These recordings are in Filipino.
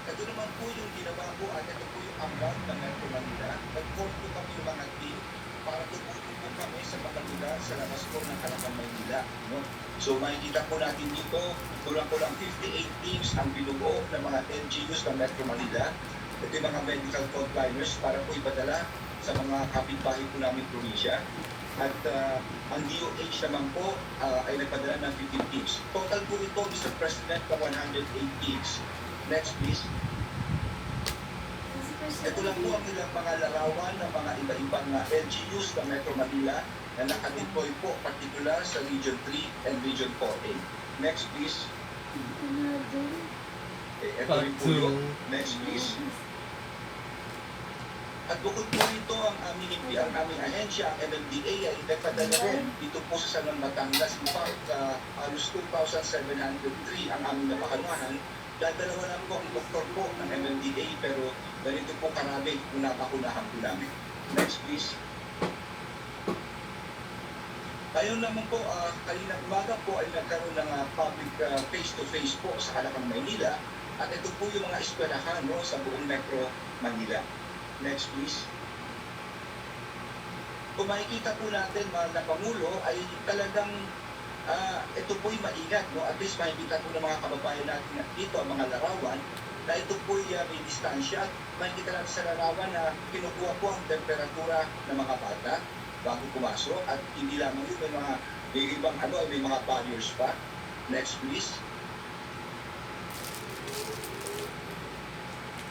Ito naman po yung ginawa ko at ito po yung ambag ng Metro Manila. Nag-form po kami yung mga team para tutulong po kami sa mga lugar sa labas po ng Kalakang Maynila. No? So makikita po natin dito, kulang-kulang 58 teams ang binubuo ng mga NGOs ng Metro Manila. Ito yung mga medical frontliners para po ipadala sa mga kapitbahay po namin probinsya. At ang DOH naman po ay nagpadala ng 15 teams. Total po ito, Mr. President, ng 108 teams. Next, please. Ito lang po ang ilang mga larawan ng mga iba-ibang LGUs ng Metro Manila na nakadeploy po particular sa Region 3 and Region 4A. Next, please. Ito rin po yun. Next, please. At bukod po rito ang aming ahensya, ang MMDA, ay nagpadala rin dito po sa San Batangas. In fact, halos 2,703 ang aming napakanuhan. Dadalawa lang po ang doktor po ng MMDA, pero ganito po karami kung napakunahan po namin. Next, please. Tayo naman po, kanina umaga po ay nagkaroon ng public face-to-face po sa Kalakang Maynila. At ito po yung mga eskwelahan sa buong Metro Manila. Next, please. Kung makikita po natin, mga Pangulo, ay talagang ito po'y maingat. At least makikita po ng mga kababayan natin dito, ang mga larawan, na ito po'y may distansya. At makikita natin sa larawan na kinukuha po ang temperatura ng mga bata bago pumasok. At hindi lamang yun, may ibang may mga barriers pa. Next, please.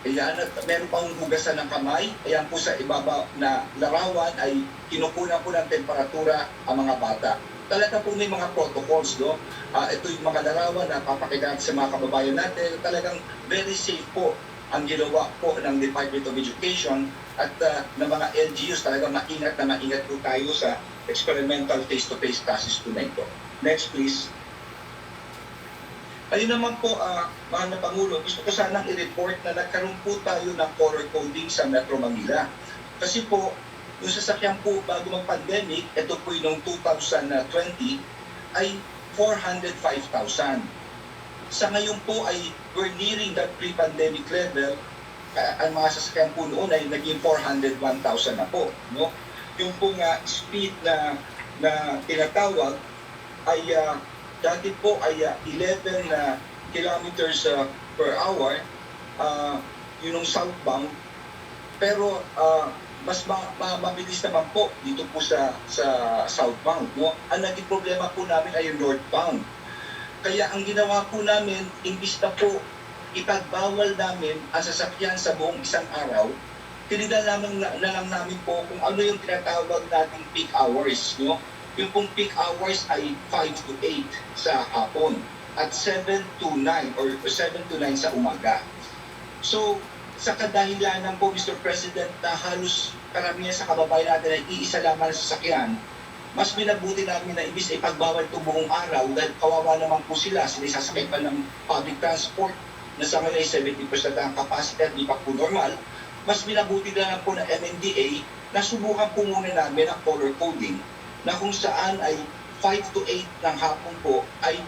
Ayan, at meron pang hugasan ng kamay. Ayan po sa ibaba na larawan ay kinukunan po ng temperatura ang mga bata. Talaga po may mga protocols, no? Ito yung mga larawan na papakita sa mga kababayan natin. Talagang very safe po ang ginawa po ng Department of Education at ng mga LGUs. Talagang maingat po tayo sa experimental face-to-face classes po na ito. Next, please. Ayun naman po, mga Pangulo, gusto ko sanang i-report na nagkaroon po tayo ng color coding sa Metro Manila. Kasi po, yung sasakyan po bago mag-pandemic, ito po yung 2020, ay 405,000. Sa ngayon po ay we're nearing that pre-pandemic level. Ang mga sasakyan po noon ay naging 401,000 na po. No? Yung pong speed na tinatawag ay dati po ay 11 kilometers per hour, yun yung southbound. Pero mas mabilis naman po dito po sa southbound. No? Ang naging problema po namin ay yung northbound. Kaya ang ginawa po namin, imbis na po ipagbawal namin ang sasakyan sa buong isang araw, tinignan na lang namin po kung ano yung tinatawag nating peak hours. No? Yung pong peak hours ay 5 to 8 sa hapon at 7 to 9 or 7 to 9 sa umaga. So, sa kadahilanan po, Mr. President, na halos karamihan sa kababayan natin ay iisa lamang na sasakyan, mas minabuti namin na ibis ipagbawal ito buong araw dahil kawawa naman po sila sasakay pa ng public transport na sa ngayon ay 70% ang capacity at di pa po normal. Mas minabuti na lang po ng MMDA na subukan po muna namin ang color coding na kung saan ay 5 to 8 ng hapon po ay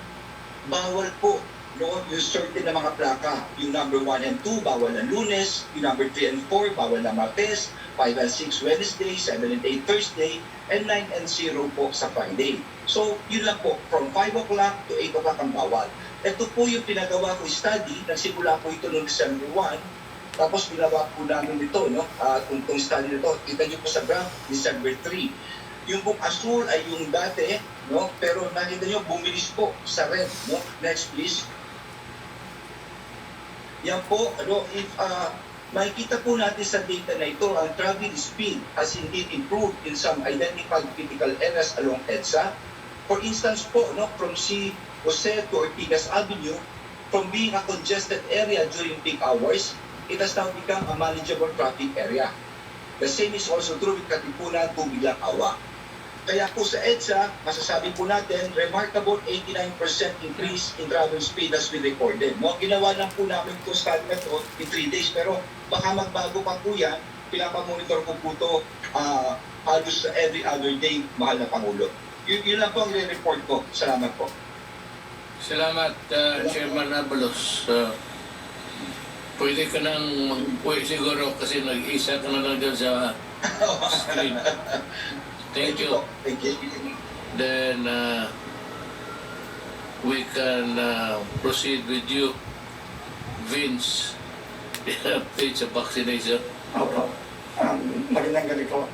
bawal po, no, yung certain na mga plaka. Yung number 1 and 2, bawal na Lunes. Yung number 3 and 4, bawal na Martes. 5 and 6, Wednesday. 7 and 8, Thursday. And 9 and 0 po sa Friday. So, yun lang po. From 5 o'clock to 8 o'clock ang bawal. Ito po yung pinagawa ko study. Nagsimula po ito noong December 1. Tapos ginawa po namin ito, no? Itong study nito. Kita nyo po sa graph, December 3. Yung pong asul ay yung dati, no? Pero nakita nyo, bumilis po sa red, no? Next, please. Yan po, if makikita po natin sa data na ito, ang travel speed has indeed improved in some identified critical areas along EDSA. For instance po, no, from C. Jose to Ortigas Avenue, from being a congested area during peak hours, it has now become a manageable traffic area. The same is also true with Katipunan to Bilang-Awa. Kaya po sa EDSA, masasabi po natin, remarkable 89% increase in travel speed as we recorded. No? Ginawa lang po namin itong study na ito in 3 days, pero baka magbago pa po yan. Pinapamonitor ko po ito halos every other day, mahal na Pangulo. Yun lang po ang re-report ko. Salamat po. Salamat, Chairman Abalos. Pwede ka nang mag-uwi siguro kasi nag-isa ka na lang dyan sa street. Thank you. po. Thank you. Then we can proceed with you, Vince. Update sa vaccination. Opo. Magandang gabi po,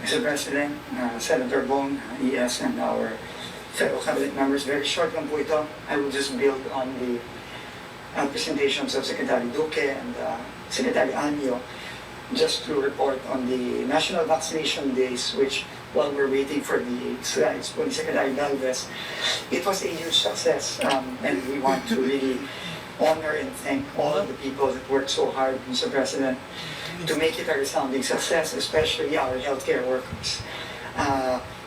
Mr. President, Senator Bong, ES, and our fellow cabinet members. Very short lang po ito. I will just build on the presentations of Secretary Duque and Secretary Anyo just to report on the national vaccination days, which while we're waiting for the slides po ni Secretary Galvez, it was a huge success, and we want to really honor and thank all the people that worked so hard, Mr. President, to make it a resounding success, especially our healthcare workers.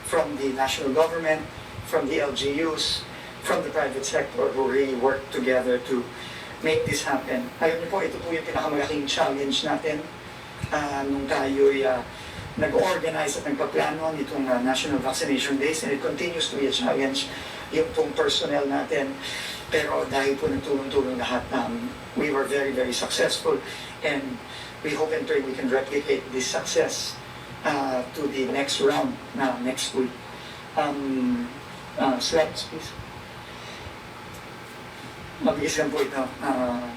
From the national government, from the LGUs, from the private sector who really worked together to make this happen. Alam niyo po, ito po yung pinakamalaking challenge natin nung tayo'y nag-organize at nagpaplano nitong National Vaccination Days, and it continues to be a challenge yung pong personnel natin. Pero dahil po nagtulong-tulong lahat, we were very, very successful, and we hope and pray we can replicate this success to the next round next week. Slides, please. Mabilis lang po ito,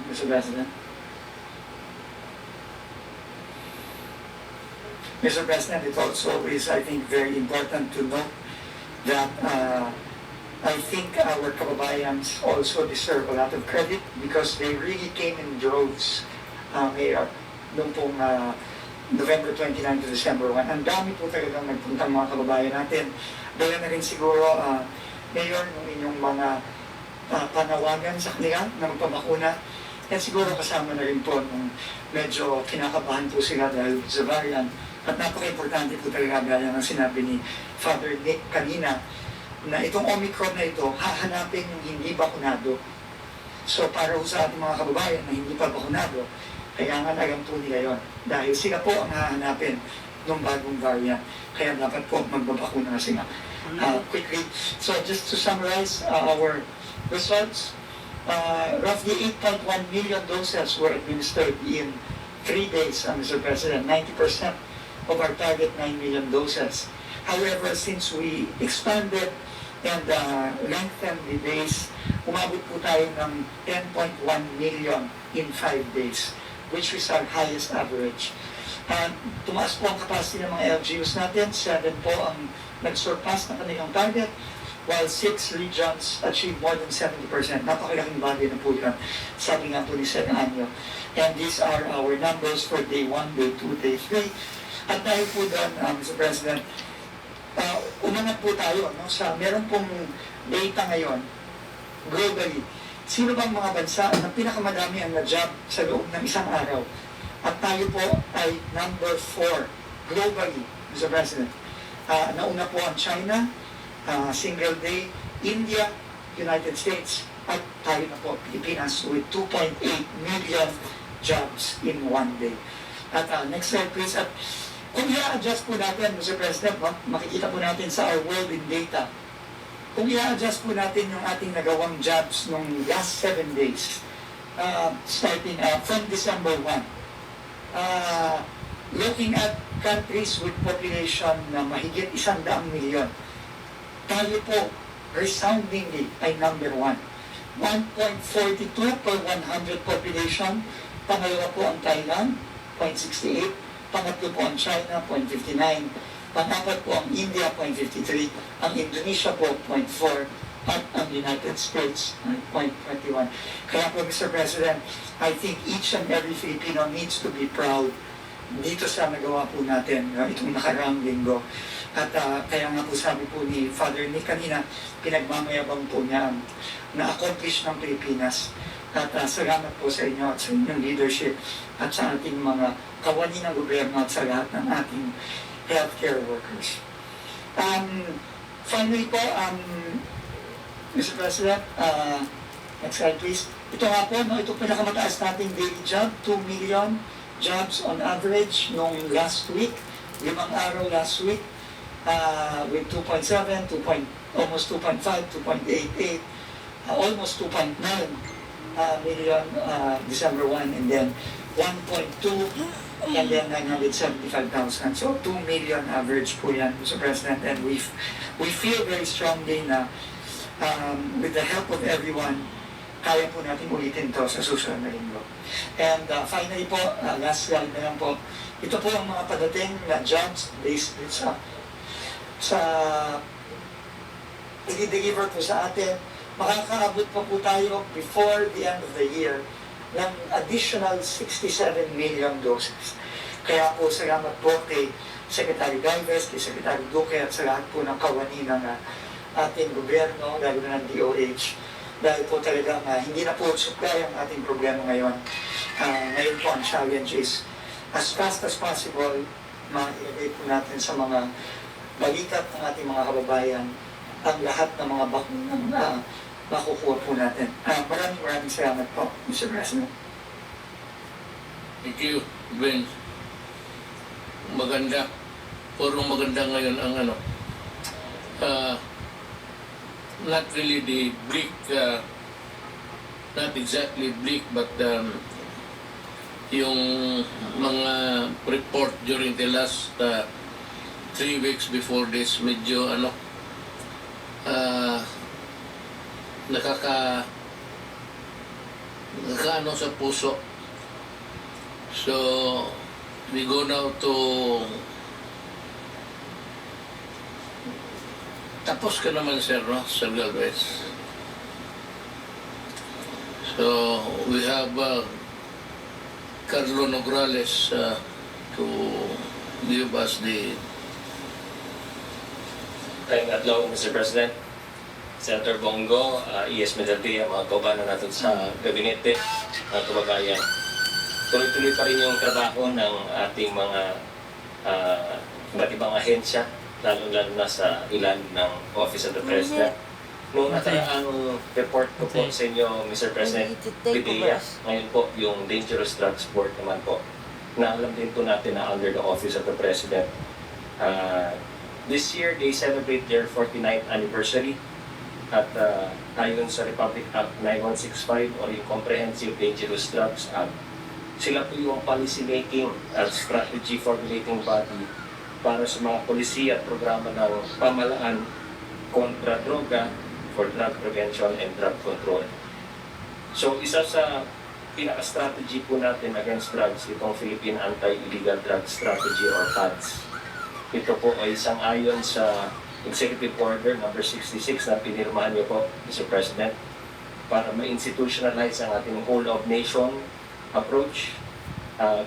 Mr. President. Mr. President, it also is, I think, very important to note that I think our kababayans also deserve a lot of credit because they really came in droves, Mayor, noong pong November 29 to December 1. Ang dami po talagang nagpuntang mga kababayan natin. Dala na rin siguro, Mayor, nung inyong mga panawagan sa kanila na magpabakuna. At siguro kasama na rin po nung medyo kinakabahan po sila dahil sa variant. At napaka-importante po talaga gaya ng sinabi ni Father Nick kanina na itong Omicron na ito, hahanapin yung hindi bakunado. So para sa ating mga kababayan na hindi pa bakunado, kailangan alam po nila yon. Dahil sila po ang hahanapin ng bagong variant. Kaya dapat po magbabakuna na sila. Quickly, so just to summarize our results, roughly 8.1 million doses were administered in 3 days, Mr. President, 90% of our target 9 million doses. However, since we expanded and lengthened the days, umabot po tayo ng 10.1 million in 5 days, which is our highest average. Tumaas po ang capacity ng mga LGUs natin, 7 po ang nag-surpass na kanilang target, while 6 regions achieved more than 70%. Napakalaking bagay na po yun, sabi nga po ni Sen. Anyo. And these are our numbers for day 1, day 2, day 3. At dahil po doon, Mr. President, umangat po tayo meron pong data ngayon, globally. Sino bang mga bansa na pinakamadami ang na-job sa loob ng isang araw? At tayo po ay number 4 globally, Mr. President. Nauna po ang China, single day, India, United States, at tayo na po, Pilipinas, with 2.8 million jobs in 1 day. At next slide please. At kung i-adjust po natin, Mr. President, makikita po natin sa our world in data, kung i-adjust po natin yung ating nagawang jobs nung last 7 days, starting from December 1, looking at countries with population na mahigit 100 milyon, tayo po, resoundingly, ay number 1. 1.42 per 100 population. Pangalawa po ang Thailand, 0.68. Pangatlo po ang China, 0.59. Pang-apat po ang India, 0.53. Ang Indonesia po, 0.4. At ang United States, 0.21. Kaya po, Mr. President, I think each and every Filipino needs to be proud dito sa nagawa po natin itong nakaraang linggo. At kaya nga po sabi po ni Father Nick kanina, pinagmamayabang po niya ang na-accomplish ng Pilipinas. At salamat po sa inyo at sa inyong leadership at sa ating mga kawani ng gobyerno at sa lahat ng ating healthcare workers. Finally po, Mr. President, next slide please. Ito nga po, ito pinakamataas nating daily job, 2 million jobs on average nung last week, 5 araw last week, with 2.7, almost 2.5, 2.88, almost 2.9 million December 1, and then 1.2, and then 975,000. So 2 million average po yan, Mr. President. And we feel very strongly na with the help of everyone, kaya po natin ulitin to sa susunod na linggo. And finally po, last slide na lang po, ito po ang mga padating na jobs based sa i-deliver po sa atin. Makakaabot pa po tayo before the end of the year ng additional 67 million doses. Kaya po salamat po kay Secretary Galvez, kay Secretary Duque at sa lahat po ng kawani ng ating gobyerno, lalo na ng DOH. Dahil po talagang hindi na po supply ang ating problema ngayon. Ngayon po ang challenge is as fast as possible mailagay po natin sa mga balikat ng ating mga kababayan ang lahat ng mga bakuna na makukuha po natin. Maraming salamat po, Mr. President. Thank you, Ben. Maganda. Puro maganda ngayon ang not really the bleak, not exactly bleak, but yung mga report during the last 3 weeks before this, medyo nakakaano sa puso. So, we go now to tapos ka naman, sir, no? Sir Galvez. So, we have Carlo Nograles to give us the Kayong adlaw, Mr. President, Senator Bongo, ES Medaldi, ang mga kaubanan natin sa gabinete, mga kabagayan. Tuloy-tuloy pa rin yung trabaho ng ating mga iba't ibang ahensya, lalo-lalo na sa ilan ng Office of the President. Noong nakaraang report ko po sa inyo, Mr. President, PDEA, ngayon po yung Dangerous Drugs Board naman po, na alam din po natin na under the Office of the President. This year, they celebrate their 49th anniversary at ayon sa Republic Act 9165 or yung Comprehensive Dangerous Drugs Act, sila po yung policy making at strategy formulating body para sa mga polisiya at programa ng pamalaan kontra droga for drug prevention and drug control. So isa sa pinaka-strategy po natin against drugs, itong Philippine Anti-Illegal Drug Strategy or PADS. Ito po ay isang ayon sa Executive Order number 66 na pinirmahan niyo po, Mr. President, para ma-institutionalize ang ating whole of nation approach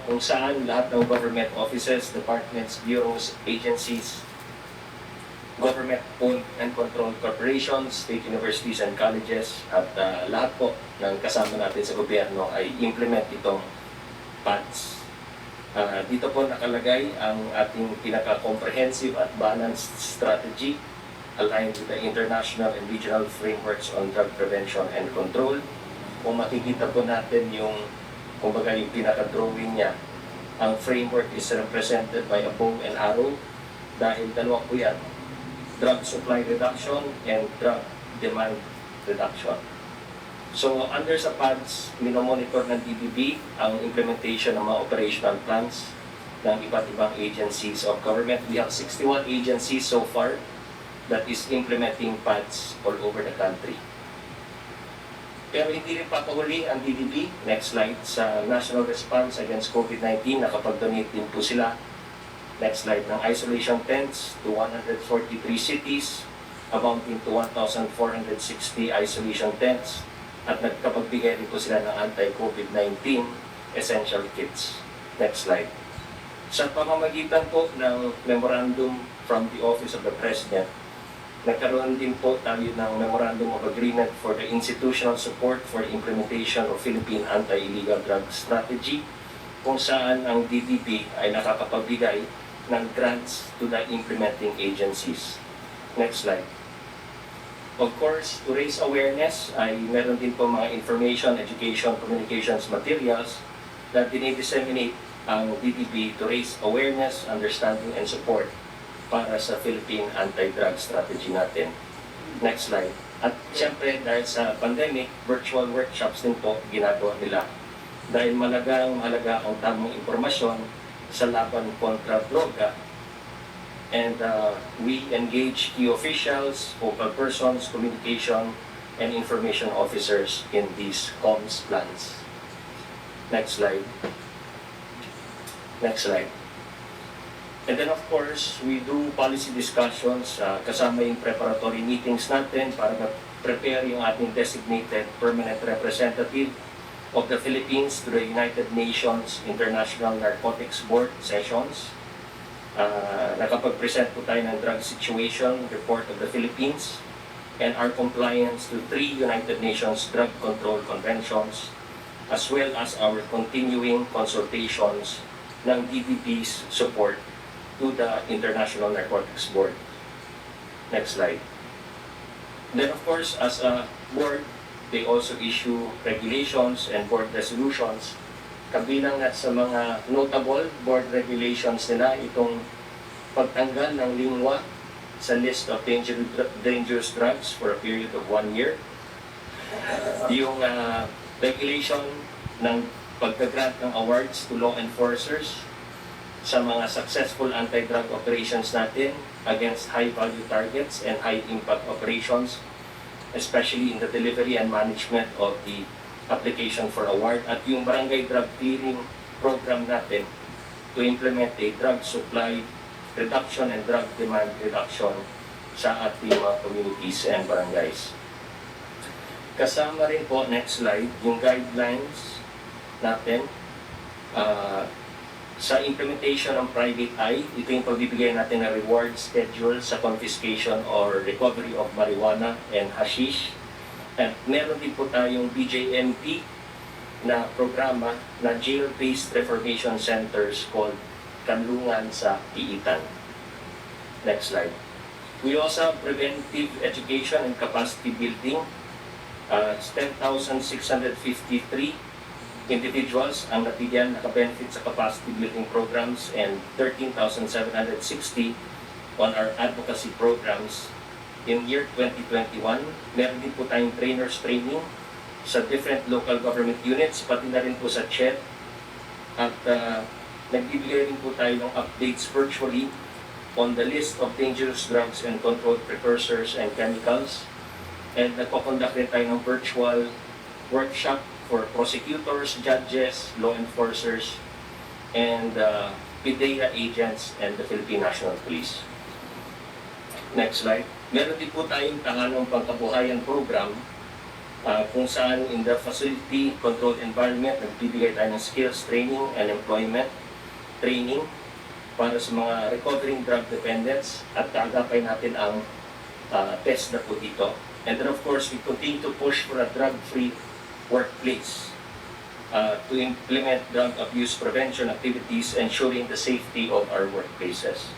kung saan lahat ng government offices, departments, bureaus, agencies, government-owned and controlled corporations, state universities and colleges, at lahat po ng kasama natin sa gobyerno ay implement itong PADS. Dito po nakalagay ang ating pinaka-comprehensive at balanced strategy aligned with the international and regional frameworks on drug prevention and control. Kung makikita po natin yung, kumbaga yung pinaka-drawing niya, ang framework is represented by a bow and arrow dahil dalawa po yan, drug supply reduction and drug demand reduction. So under sa PADS, minomonitor ng DBB ang implementation ng mga operational plans ng iba't ibang agencies of government. We have 61 agencies so far that is implementing PADS all over the country. Pero hindi rin papahuli ang DBB, next slide, sa National Response Against COVID-19, nakapag-donate din po sila, next slide, ng isolation tents to 143 cities, amounting to 1,460 isolation tents, at nagkapagbigay rin po sila ng anti-COVID-19 essential kits. Next slide. Sa pamamagitan po ng memorandum from the Office of the President, nagkaroon din po tayo ng Memorandum of Agreement for the institutional support for the implementation of Philippine Anti-Illegal Drug Strategy, kung saan ang DBP ay nakakapagbigay ng grants to the implementing agencies. Next slide. Of course, to raise awareness, ay meron din po mga information, education, communications materials that dinidisseminate ang DBP to raise awareness, understanding, and support para sa Philippine anti-drug strategy natin. Next slide. At siyempre, dahil sa pandemic, virtual workshops din po ginagawa nila. Dahil mahalaga ang tamang impormasyon sa laban kontra droga. And we engage key officials, focal persons, communication, and information officers in these comms plans. Next slide. Next slide. And then of course, we do policy discussions, kasama yung preparatory meetings natin para prepare yung ating designated permanent representative of the Philippines to the United Nations International Narcotics Board sessions. Nakapag-present po tayo ng drug situation report of the Philippines and our compliance to 3 United Nations drug control conventions, as well as our continuing consultations ng DBP's support to the International Narcotics Board. Next slide. Then of course, as a board, they also issue regulations and board resolutions. Kabilang na sa mga notable board regulations nila itong pagtanggal ng lingwa sa list of dangerous drugs for a period of 1 year. Yung regulation ng pagka-grant ng awards to law enforcers sa mga successful anti-drug operations natin against high-value targets and high-impact operations, especially in the delivery and management of the application for award, at yung barangay drug clearing program natin to implement a drug supply reduction and drug demand reduction sa ating mga communities and barangays. Kasama rin po, next slide, yung guidelines natin sa implementation ng private eye. Ito yung pagbibigay natin ng reward schedule sa confiscation or recovery of marijuana and hashish. And meron din po tayong BJMP na programa na jail-based reformation centers called Kanlungan sa Iitan. Next slide. We also have preventive education and capacity building. 10,653 individuals ang nabigyan naka-benefit sa capacity building programs and 13,760 on our advocacy programs. In year 2021, meron din po tayong trainers training sa different local government units, pati na rin po sa CHED. At nagbibigay rin po tayo ng updates virtually on the list of dangerous drugs and controlled precursors and chemicals. And nagpo-conduct rin tayo ng virtual workshop for prosecutors, judges, law enforcers, and PIDEA agents and the Philippine National Police. Next slide. Meron din po tayong tahanong pangkabuhayan program kung saan in the facility controlled environment, nagbibigay tayo ng skills training and employment training para sa mga recovering drug dependents at kaagapay natin ang test na po dito. And then of course, we continue to push for a drug-free workplace to implement drug abuse prevention activities, ensuring the safety of our workplaces.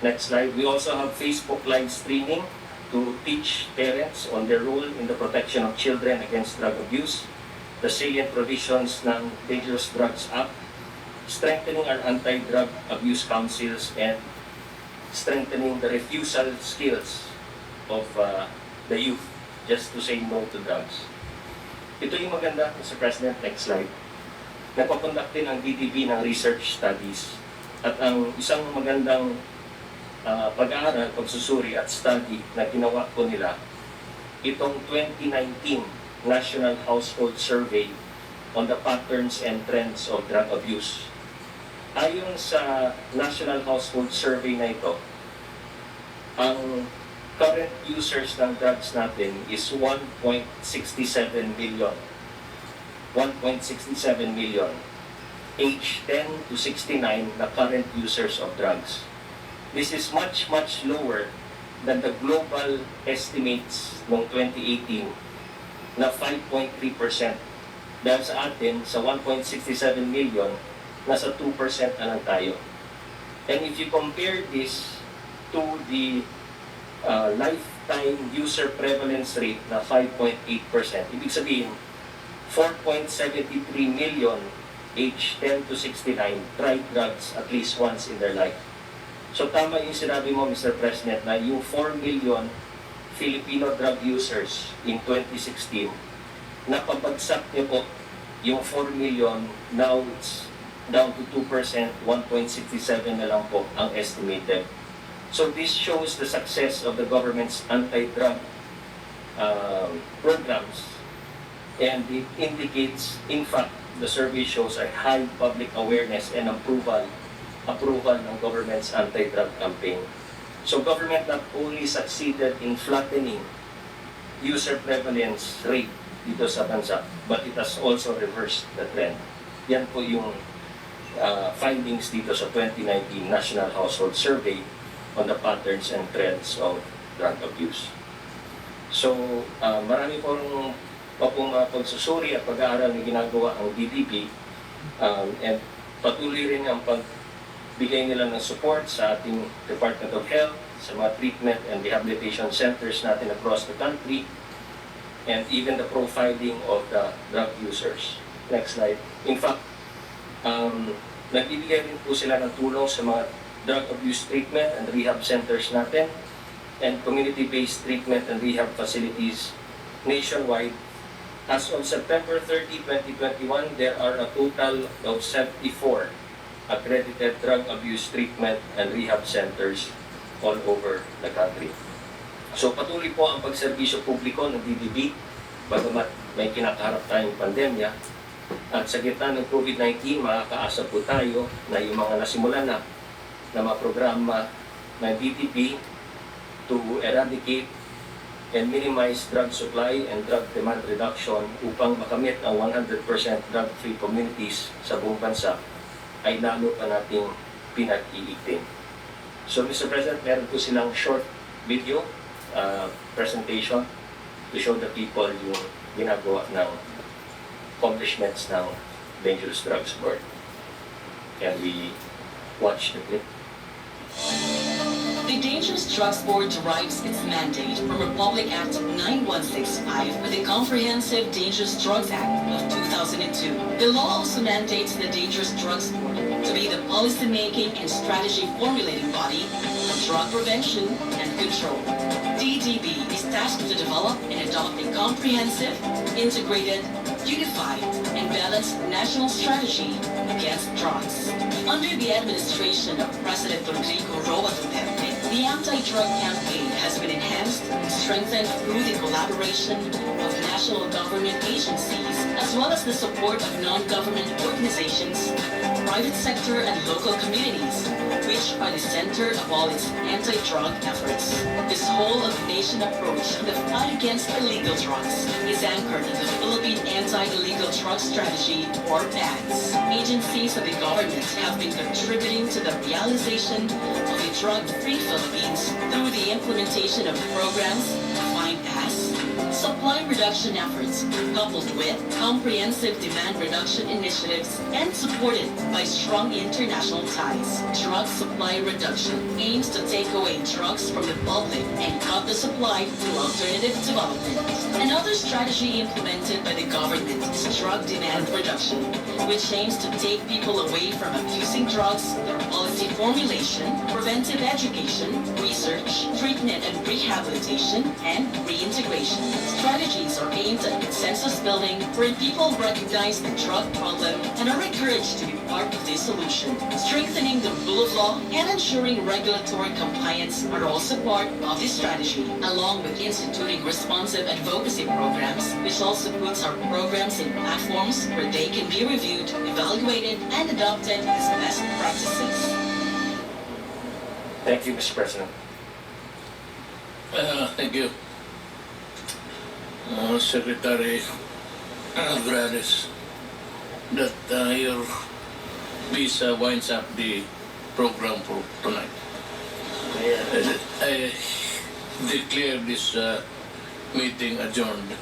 Next slide. We also have Facebook live streaming to teach parents on their role in the protection of children against drug abuse, the salient provisions ng Dangerous Drugs Act, strengthening our anti-drug abuse councils, and strengthening the refusal skills of the youth just to say no to drugs. Ito yung maganda, Mr. President. Next slide. Nagpapundak din ang DTV ng research studies. At ang isang magandang pag-aaral, pagsusuri at study na ginawa po nila, itong 2019 National Household Survey on the Patterns and Trends of Drug Abuse. Ayon sa National Household Survey na ito, ang current users ng drugs natin is 1.67 million. 1.67 million. Age 10 to 69 na current users of drugs. This is much, much lower than the global estimates noong 2018 na 5.3%. Dahil sa atin, sa 1.67 million, nasa 2% na lang tayo. And if you compare this to the lifetime user prevalence rate na 5.8%. Ibig sabihin, 4.73 million age 10 to 69 tried drugs at least once in their life. So tama yung sinabi mo, Mr. President, na yung 4 million Filipino drug users in 2016, napabagsak niyo po yung 4 million, now it's down to 2%, 1.67 na lang po ang estimated. So this shows the success of the government's anti-drug programs, and it indicates, in fact, the survey shows a high public awareness and approval ng government's anti-drug campaign. So government not only succeeded in flattening user prevalence rate dito sa bansa, but it has also reversed the trend. Yan po yung findings dito sa 2019 National Household Survey on the patterns and trends of drug abuse. So, marami pong mga pagsusuri at pag-aaral na ginagawa ang DDP, and patuloy rin ang pagbigay nila ng support sa ating Department of Health, sa mga treatment and rehabilitation centers natin across the country, and even the profiling of the drug users. Next slide. In fact, nagbibigay rin po sila ng tulong sa mga drug abuse treatment and rehab centers natin and community-based treatment and rehab facilities nationwide. As of September 30, 2021, there are a total of 74 accredited drug abuse treatment and rehab centers all over the country. So patuloy po ang pagserbisyo publiko ng DDB, bagamat may kinakaharap tayong pandemya. At sa gitna ng COVID-19, makakaasa po tayo na yung mga nasimulan na mga programa ng DDB to eradicate and minimize drug supply and drug demand reduction upang makamit ang 100% drug-free communities sa buong bansa ay lalo pa nating pinag-iigting. So Mr. President, meron po silang short video presentation to show the people yung ginagawa ng accomplishments ng Dangerous Drugs Board. Can we watch the clip? The Dangerous Drugs Board derives its mandate from Republic Act 9165 with the Comprehensive Dangerous Drugs Act of 2002. The law also mandates the Dangerous Drugs Board to be the policy-making and strategy formulating body for drug prevention and control. DDB is tasked to develop and adopt a comprehensive, integrated, unified, and balanced national strategy against drugs. Under the administration of President Rodrigo Duterte, the anti-drug campaign has been enhanced and strengthened through the collaboration of national government agencies, as well as the support of non-government organizations, private sector and local communities, which are the center of all its anti-drug efforts. This whole-of-nation approach in the fight against illegal drugs is anchored in the Philippine Anti-Illegal Drug Strategy, or PADS. Agencies of the government have been contributing to the realization of a drug-free Philippines through the implementation of programs defined as supply reduction efforts, coupled with comprehensive demand reduction initiatives and supported by strong international ties. Drug supply reduction aims to take away drugs from the public and cut the supply through alternative development. Another strategy implemented by the government is drug demand reduction, which aims to take people away from abusing drugs through policy formulation, preventive education, research, treatment and rehabilitation, and reintegration. Strategies are aimed at consensus building, where people recognize the drug problem and are encouraged to be part of the solution. Strengthening the rule of law and ensuring regulatory compliance are also part of this strategy, along with instituting responsive advocacy programs, which also puts our programs in platforms where they can be reviewed, evaluated, and adopted as best practices. Thank you, Mr. President. Thank you. Secretary Granes, that your visa winds up the program for tonight. I declare this meeting adjourned.